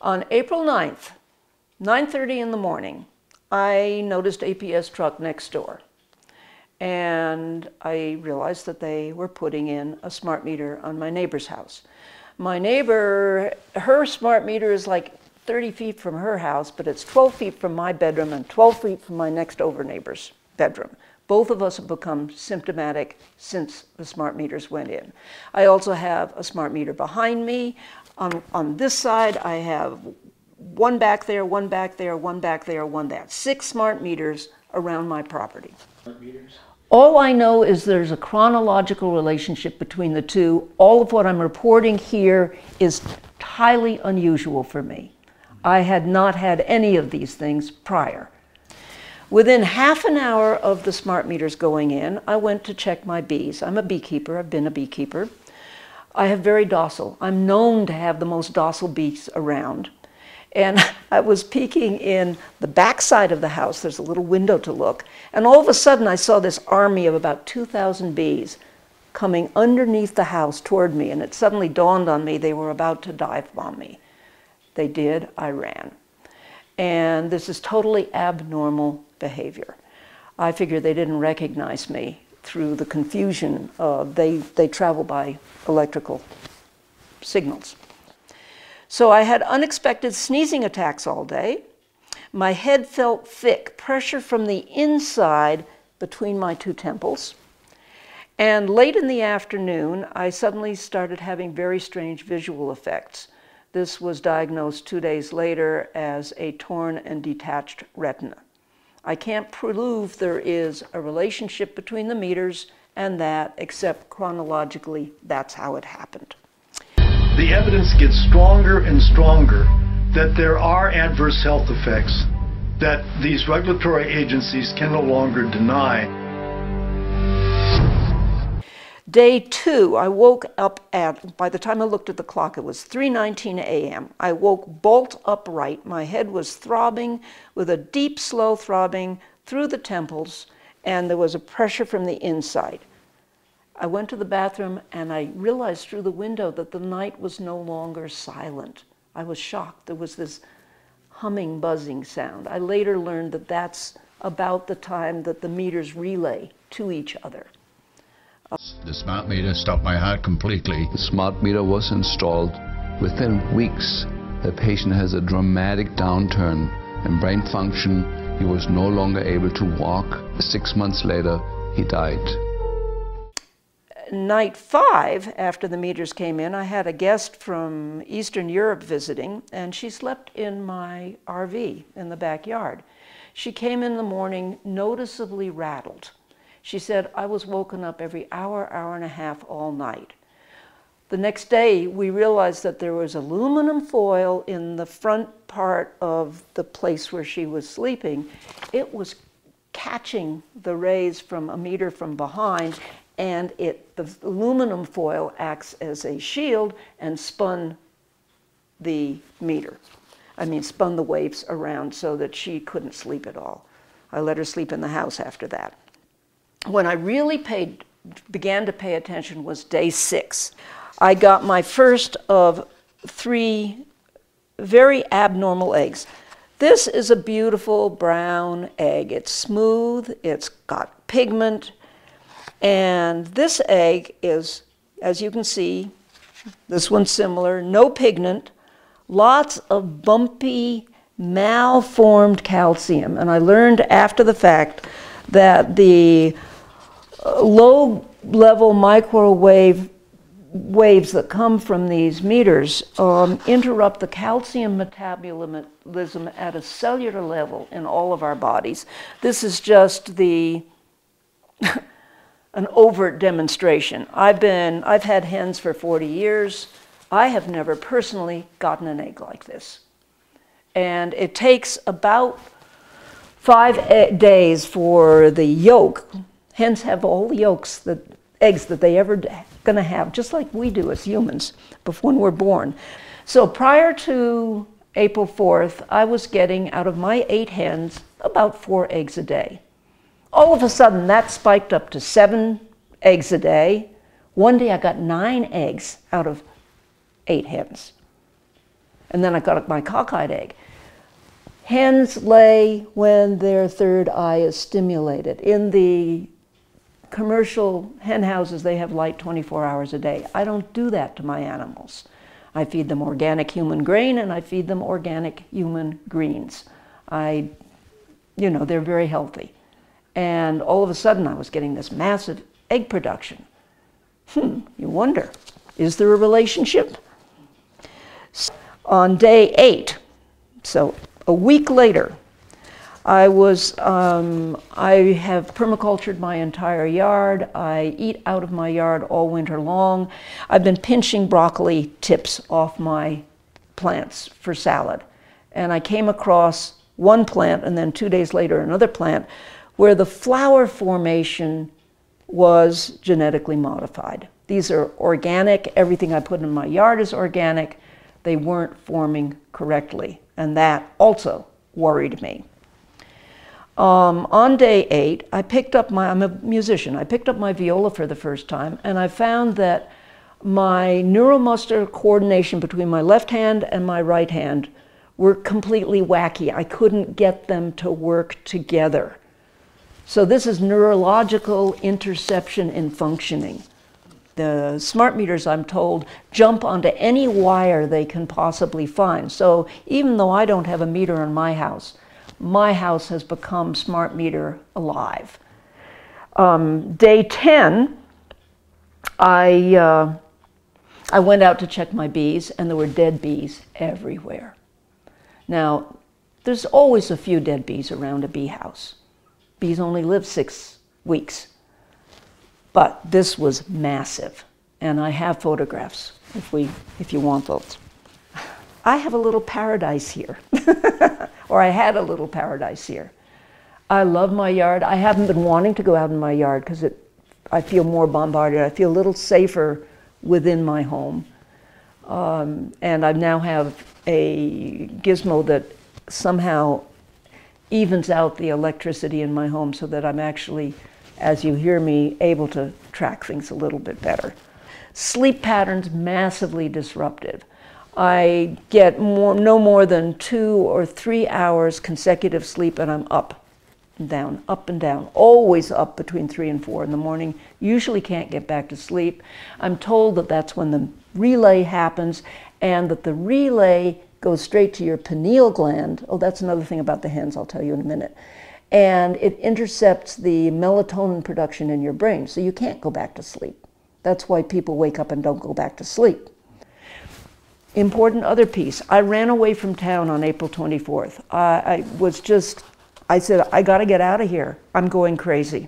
On April 9th, 9:30 in the morning, I noticed APS truck next door. And I realized that they were putting in a smart meter on my neighbor's house. My neighbor, her smart meter is like 30 feet from her house, but it's 12 feet from my bedroom and 12 feet from my next door neighbor's bedroom. Both of us have become symptomatic since the smart meters went in. I also have a smart meter behind me. On this side, I have one back there, one back there, one back there, one there. 6 smart meters around my property. Smart meters? All I know is there's a chronological relationship between the two. All of what I'm reporting here is highly unusual for me. I had not had any of these things prior. Within half an hour of the smart meters going in, I went to check my bees. I'm a beekeeper. I've been a beekeeper. I have very docile. I'm known to have the most docile bees around. And I was peeking in the back side of the house. There's a little window to look. And all of a sudden, I saw this army of about 2,000 bees coming underneath the house toward me. And it suddenly dawned on me they were about to dive bomb me. They did. I ran. And this is totally abnormal behavior. I figured they didn't recognize me through the confusion. They travel by electrical signals. So I had unexpected sneezing attacks all day. My head felt thick, pressure from the inside between my 2 temples. And late in the afternoon, I suddenly started having very strange visual effects. This was diagnosed 2 days later as a torn and detached retina. I can't prove there is a relationship between the meters and that, except chronologically, that's how it happened. The evidence gets stronger and stronger that there are adverse health effects that these regulatory agencies can no longer deny. Day 2, I woke up at, by the time I looked at the clock, it was 3:19 a.m. I woke bolt upright. My head was throbbing with a deep, slow throbbing through the temples, and there was a pressure from the inside. I went to the bathroom and I realized through the window that the night was no longer silent. I was shocked. There was this humming, buzzing sound. I later learned that that's about the time that the meters relay to each other. The smart meter stopped my heart completely. The smart meter was installed. Within weeks, the patient has a dramatic downturn in brain function. He was no longer able to walk. 6 months later, he died. Night 5, after the meters came in, I had a guest from Eastern Europe visiting, and she slept in my RV in the backyard. She came in the morning noticeably rattled. She said, I was woken up every hour, hour and a half all night. The next day, we realized that there was aluminum foil in the front part of the place where she was sleeping. It was catching the rays from a meter from behind, and the aluminum foil acts as a shield and spun the meter. Spun the waves around so that she couldn't sleep at all. I let her sleep in the house after that. When I really began to pay attention was day 6. I got my first of 3 very abnormal eggs. This is a beautiful brown egg. It's smooth, it's got pigment, and this egg is, as you can see, this one's similar, no pigment, lots of bumpy, malformed calcium. And I learned after the fact that the low-level microwave waves that come from these meters interrupt the calcium metabolism at a cellular level in all of our bodies. This is just an overt demonstration. I've had hens for 40 years. I have never personally gotten an egg like this. And it takes about 5 days for the yolk. Hens have all the yolks, eggs that they ever gonna have, just like we do as humans before when we're born. So prior to April 4th, I was getting out of my 8 hens about 4 eggs a day. All of a sudden, that spiked up to 7 eggs a day. One day I got 9 eggs out of 8 hens. And then I got my cockeyed egg. Hens lay when their third eye is stimulated. In the commercial hen houses, they have light 24 hours a day. I don't do that to my animals. I feed them organic human grain and I feed them organic human greens. They're very healthy. And all of a sudden I was getting this massive egg production. You wonder, is there a relationship? On day 8, so a week later, I have permacultured my entire yard. I eat out of my yard all winter long. I've been pinching broccoli tips off my plants for salad. And I came across one plant and then 2 days later another plant where the flower formation was genetically modified. These are organic. Everything I put in my yard is organic. They weren't forming correctly, and that also worried me. On day 8, I'm a musician, I picked up my viola for the first time, and I found that my neuromuscular coordination between my left hand and my right hand were completely wacky. I couldn't get them to work together. So this is neurological interception in functioning. The smart meters, I'm told, jump onto any wire they can possibly find. So even though I don't have a meter in my house has become smart meter alive. Day 10, I went out to check my bees, and there were dead bees everywhere. Now, there's always a few dead bees around a bee house. Bees only live 6 weeks. But this was massive, and I have photographs if you want those. I have a little paradise here, or I had a little paradise here. I love my yard. I haven't been wanting to go out in my yard because I feel more bombarded. I feel a little safer within my home. And I now have a gizmo that somehow evens out the electricity in my home so that I'm actually, as you hear me, able to track things a little bit better. Sleep patterns massively disruptive. I get no more than 2 or 3 hours consecutive sleep, and I'm up and down, always up between 3 and 4 in the morning. Usually can't get back to sleep. I'm told that that's when the relay happens, and that the relay goes straight to your pineal gland. Oh, that's another thing about the hens, I'll tell you in a minute. And it intercepts the melatonin production in your brain, so you can't go back to sleep. That's why people wake up and don't go back to sleep. Important other piece, I ran away from town on April 24th. I said, I gotta get out of here. I'm going crazy.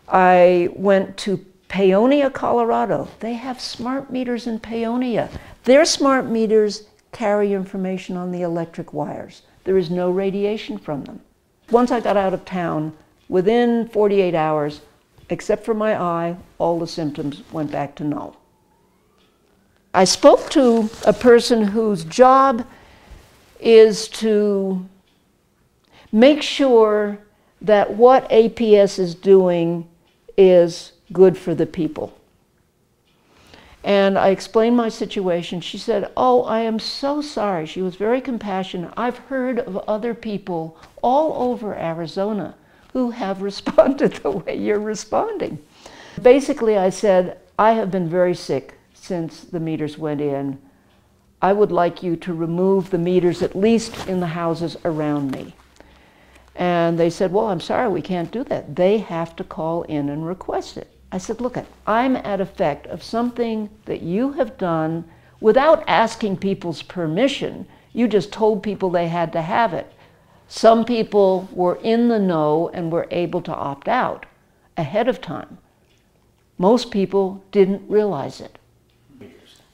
I went to Paonia, Colorado. They have smart meters in Paonia. Their smart meters carry information on the electric wires. There is no radiation from them. Once I got out of town, within 48 hours, except for my eye, all the symptoms went back to null. I spoke to a person whose job is to make sure that what APS is doing is good for the people. And I explained my situation. She said, "Oh, I am so sorry." She was very compassionate. "I've heard of other people all over Arizona who have responded the way you're responding." Basically, I said, "I have been very sick since the meters went in. I would like you to remove the meters, at least in the houses around me." And they said, "Well, I'm sorry, we can't do that. They have to call in and request it." I said, "Look, I'm at effect of something that you have done without asking people's permission. You just told people they had to have it. Some people were in the know and were able to opt out ahead of time. Most people didn't realize it."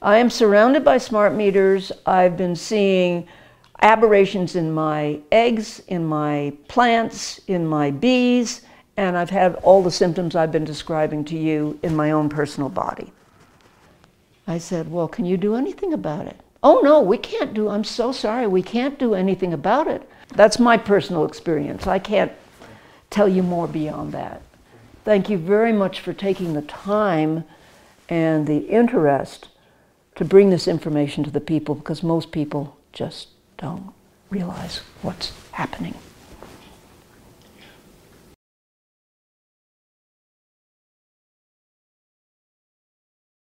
I am surrounded by smart meters. I've been seeing aberrations in my eggs, in my plants, in my bees, and I've had all the symptoms I've been describing to you in my own personal body. I said, "Well, can you do anything about it?" "Oh, no, we can't do, I'm so sorry, we can't do anything about it." That's my personal experience. I can't tell you more beyond that. Thank you very much for taking the time and the interest to bring this information to the people, because most people just don't realize what's happening.